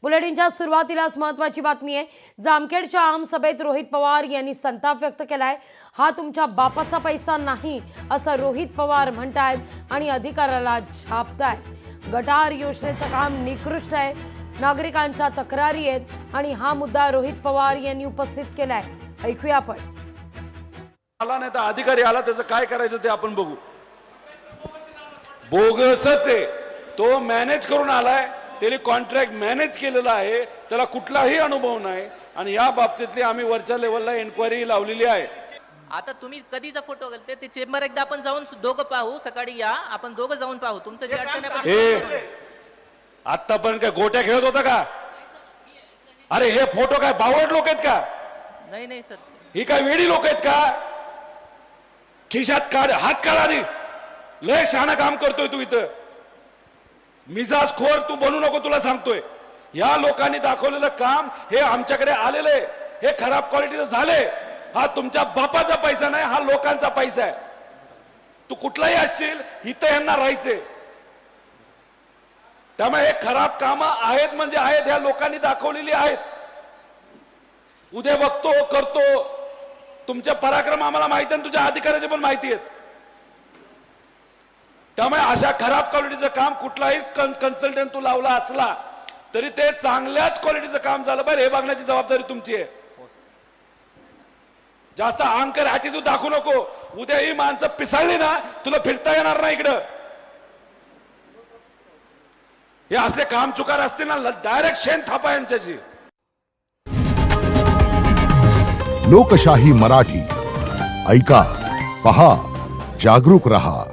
बुलेटिनच्या सुरुवातीलाच महत्त्वाची बातमी आहे। जामखेडच्या आमसभेत रोहित पवार यांनी संताप व्यक्त केलाय। हा तुमच्या बापाचा पैसा नाही असं रोहित पवार म्हणतायत आणि अधिकाऱ्याला छापतायत। गटार योजनेचं काम निकृष्ट आहे, नागरिकांच्या तक्रारी आहेत आणि हा मुद्दा रोहित पवार यांनी उपस्थित केलाय। ऐकूया आपण। आला नाही तर अधिकारी आला, त्याचं काय करायचं ते आपण बघू। बोगसच आहे तो, मॅनेज करून आलाय, त्याने कॉन्ट्रॅक्ट मॅनेज केलेला आहे, त्याला कुठलाही अनुभव नाही आणि या बाबतीतली आम्ही वरच्या लेवलला एन्क्वायरी लावलेली आहे। आता तुम्ही कधीचा फोटो घालते ते चेंबर एकदा आपण जाऊन दोघं पाहू, सकाळी या आपण दोघं जाऊन पाहू तुमचं जे अडचण आहे। हे आतापर्यंत काय गोट्या खेळत होता का? अरे हे फोटो काय बावड लोक आहेत का? नाही सर, ही काय वेडी लोक आहेत का? खिशात काढ, हात काढ आधी। लय शहाणा काम करतोय तू इथं, मिजाज खोर तू बनू नको, तुला सांगतोय। या लोकांनी दाखवलेलं काम हे आमच्याकडे आलेले, हे खराब क्वालिटीचं झाले। हा तुमच्या बापाचा पैसा नाही, हा लोकांचा पैसा आहे। तू कुठलाही असशील इथं यांना राहायचे, त्यामुळे हे खराब कामं आहेत म्हणजे आहेत, ह्या लोकांनी दाखवलेली आहेत। उद्या बघतो करतो, तुमचे पराक्रम आम्हाला माहिती आहे, तुझ्या अधिकाऱ्याचे पण माहिती आहेत। त्यामुळे अशा खराब क्वालिटीचं काम कुठलाही कन्सल्टंट तू लावला असला तरी ते चांगल्याच क्वालिटीचं काम झालं पाहिजे, हे बघण्याची जबाबदारी तुमची आहे। जास्त अहंकार ॲटिट्यूड दाखवू नको, उद्या ही माणसं पिसाळली ना तुला फिरता येणार नाही इकडं। हे असले काम चुकार असतील ना, डायरेक्ट शेण थापा यांच्याची। लोकशाही मराठी ऐका, पहा, जागरूक रहा।